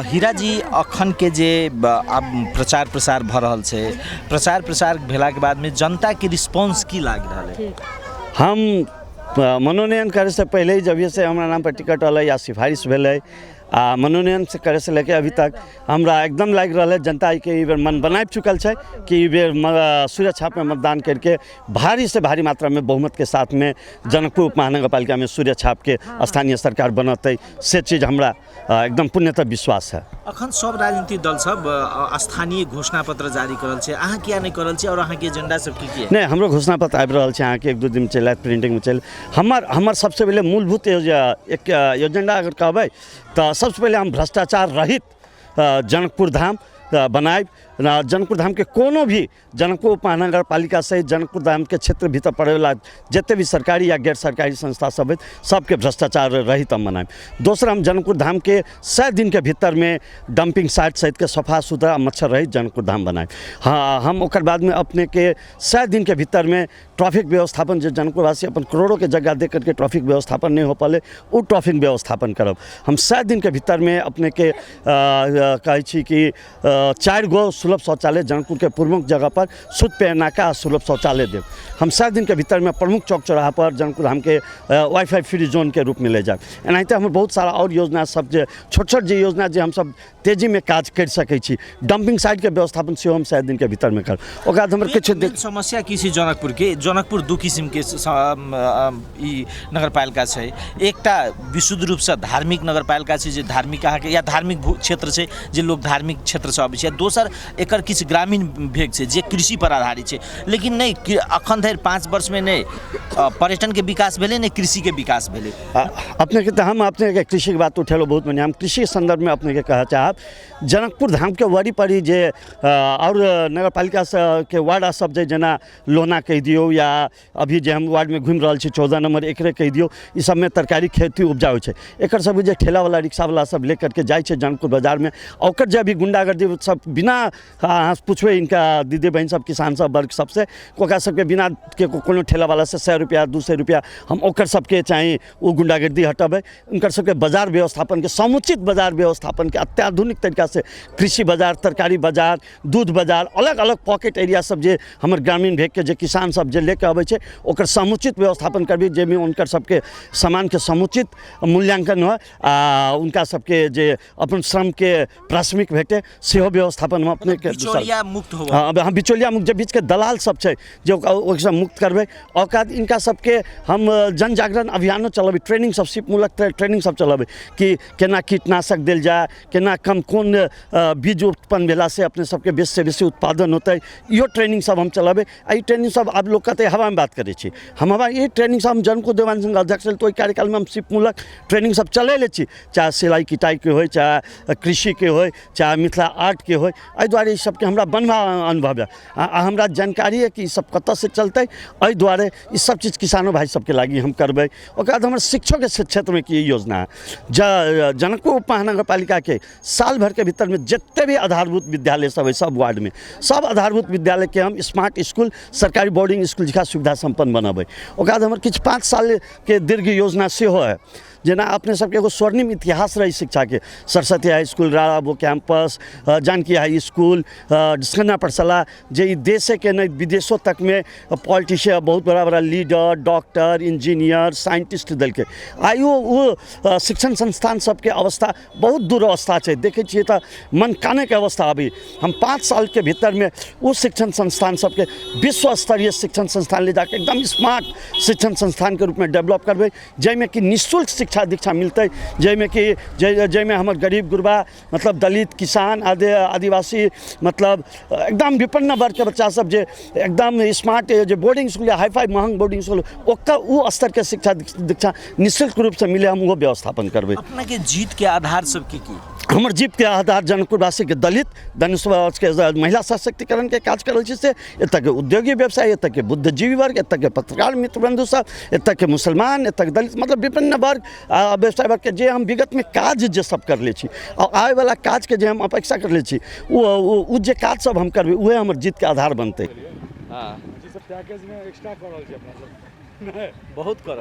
हीरा जी अखन के जे अब प्रचार प्रसार भ रहल छै, प्रचार प्रसार भेला के बाद में जनता के रिस्पांस की लाग रहा है? हम मनोनयन करे से पहले ही जब से हमारा नाम पर टिकट अल या सिफारिश भेल मनोनयन से करे से लेके अभी तक हमरा एकदम लाग रहा है जनता के ई बेर मन बना चुकल है कि ई बेर सूर्य छाप में मतदान करके भारी से भारी मात्रा में बहुमत के साथ में जनकपुर उप महानगर पालिका में सूर्य छाप के स्थानीय सरकार बनते से चीज़ हमरा एकदम पूर्णतः विश्वास है। अखन सब राजनीतिक दल सब स्थानीय घोषणा पत्र जारी करल छै, अहाँ किया नहीं करल छै और अहाँ के एजेंडा सब की है? नहीं, हमरो घोषणा पत्र आबि रहल छै, अहाँ के एक दो दिन चल प्रिंटिंग में चल। हमर सबसे पहले मूलभूत एक एजेंडा अगर कहबै तो सबसे पहले हम भ्रष्टाचार रहित जनकपुर धाम बनाए। जनकपुर धाम के कोनो भी जनकपुर महानगर पालिका सहित जनकपुर धाम के क्षेत्र भीतर पड़े वाला जितने भी सरकारी या गैर सरकारी संस्था सब है सबके भ्रष्टाचार रहित हम बनाए। दूसरा, हम जनकपुर धाम के 100 दिन के भीतर में डंपिंग साइट सहित के सफा सुथरा मच्छर रहित जनकपुर धाम बनाए। हाँ, हम ओकर बाद में अपने के 100 दिन के भीतर में ट्रैफिक व्यवस्थापन जो जनकपुर वासी अपन करोड़ों के जगह दे करके ट्रैफिक व्यवस्थापन नहीं हो पाले वो ट्रैफिक व्यवस्थापन करब। हम 100 दिन के भीतर में अपने के कहे छी कि 4 गो सुलभ शौचालय जनकपुर के प्रमुख जगह पर शुद्ध पेय नाका सुलभ शौचालय देव। हम 100 दिन के भीतर में प्रमुख चौक चौराहा पर जनकपुर धाम के वाईफाई फ्री जोन के रूप में ले जाए। एनाहिते हम बहुत सारा और योजना सब जो छोट छोट जो योजना जो हम सब तेजी में काज कर सकै छी। डंपिंग साइट के व्यवस्थापन से हम 100 दिन के भीतर में कर। ओकर बाद हमर किछु समस्या की छी जनकपुर के? जनकपुर दू किसिम के ई नगरपालिका छै। एकटा विशुद्ध रूप से धार्मिक नगरपालिका छै जे धार्मिक अहाँ के या धार्मिक क्षेत्र छै जे लोग धार्मिक क्षेत्र से अबै छै। दोसर एकर किछु ग्रामीण भेग छै जे कृषि पर आधारित छै। लेकिन नहीं अखन धरि 5 वर्ष में नहीं पर्यटन के विकास भेले नहीं कृषि के विकास भेले। अपने के तो हम अपने के कृषि के बात उठेलो बहुत बढ़िया। हम कृषि संदर्भ में अपने के कह चाहब जनकपुर धाम के वरी पड़ी जे और नगरपालिका के वार्ड सब जना लोहना कह दियो या अभी जे हम वार्ड में घूम रहा छी 14 नंबर एकरे कह दियो, इस सब में तरकारी खेती उपजाऊ है। एक सब जे ठेला वाला रिक्शा वाला सब लेकर के जाए जनकपुर बाजार में और जब भी गुंडागर्दी सब बिना पूछबे इनका दीदी बहन सब किसान सब वर्ग सबसे ओकरा सबके बिना के कोनो ठेला वाला से 100 रुपया 200 रुपया हम ओकर सबके चाहे वो गुंडागर्दी हटबे। उनकर सबके बाजार व्यवस्थापन के समुचित बाजार व्यवस्थापन के अत्याधुनिक तरीका से कृषि बाजार, तरकारी बाजार, दूध बाजार, अलग अलग पॉकेट एरिया सब जे हमर ग्रामीण भेग के जे किसान सब जे लेके आबै छै ओकर समुचित व्यवस्थापन करबी जेमे उनकर सबके सामान के समुचित मूल्यांकन हो उनका सबके जे अपन श्रम के प्राथमिक भेटे सेहो व्यवस्थापन में अपने के बिचौलिया मुक्त हो। हाँ, बिचौलिया मुक्त जे बीच के दलाल सब छै जो ओकरा मुक्त करबे। औकात इनका सबके हम जन जागरण अभियानो चलबे, ट्रेनिंग सब सिपमूलक ट्रेनिंग सब चलबे कि केना कीटनाशक देल जाए, केना कम कोन बीज उत्पन्न भेला से अपने सबके बेसी से बेसी उत्पादन होते इहो ट्रेनिंग सब हम चलबे। ई ट्रेनिंग सब आप लोग कहते हवा में बात करे छी हम हवा ये ट्रेनिंग सब हम जनकपुर देवान संघ अध्यक्ष तो कार्यकाल में हम सिपमूलक ट्रेनिंग सब चले ले छी, चाहे सिलाई किटाई के हो, चाहे कृषि के हो, चाहे मिथिला आर्ट के हो। एहि दुआरे सबके हमरा बनवा अनुभव है, हमरा जानकारी है कि सब कत से चलते। एहि दुआरे ई सब चीज़ किसानों भाई सबके लागी हम करबे। ओकर बाद हमर शिक्षक के क्षेत्र में की योजना है जनकपुर उप महानगर पालिका के साल भर के भीतर में जितने भी आधारभूत विद्यालय सब है सब वार्ड में सब आधारभूत विद्यालय के हम स्मार्ट स्कूल, सरकारी बोर्डिंग स्कूल जका सुविधा संपन्न बनाबे। ओकर बाद हमर किछु 5 साल के दीर्घ योजना से है जेना अपने सबके एगो स्वर्णिम इतिहास रही शिक्षा के, सरस्वती हाई स्कूल, राराबो कैंपस, जानकी हाई स्कूल, डिस्कन्ना पाठशाला, जे ई देश के नहीं विदेशों तक में पॉलिटिशियन बहुत बड़ा बड़ा लीडर, डॉक्टर, इंजीनियर, साइंटिस्ट दल के आइयो वो शिक्षण संस्थान सबके अवस्था बहुत दुरवस्था है। देखे छे तो मन काने के अवस्था। अभी हम 5 साल के भीतर में वो शिक्षण संस्थान सबके विश्व स्तरीय शिक्षण संस्थान ले जाके एकदम स्मार्ट शिक्षण संस्थान के रूप में डेवलप करबे, जैमें कि निःशुल्क शिक्षा दीक्षा मिलते, जैमें कि जैमें हमारे गरीब गुरबा मतलब दलित, किसान, आदिवासी मतलब एकदम विपन्न वर्ग के बच्चा सब जे एकदम स्मार्ट जो बोर्डिंग स्कूल या हाईफाई महंग बोर्डिंग स्कूल ओकर वो स्तर के शिक्षा दीक्षा निःशुल्क रूप से मिले, हम वो व्यवस्थापन करबे। अपना के जीत के आधार सब की हमर जीत के आधार जनकपुरवासी के दलित धनुष के महिला सशक्तिकरण के काज करल छी, से एतऽ के उद्योगी व्यवसाय, एतऽ के बुद्धिजीवी वर्ग, एतऽ के पत्रकार मित्र बंधु सब, एतऽ के मुसलमान, एतऽ के दलित मतलब विभिन्न वर्ग व्यवसाय वर्ग के जे हम विगत में काज जे सब कर ले छी और आए वाला काज के जे हम अपेक्षा कर ले छी वो जे काज सब हम करबे उहे हमर जीत के आधार बनते। हाँ जी सब पैकेज में एक्स्ट्रा करल छी अपना सब बहुत कर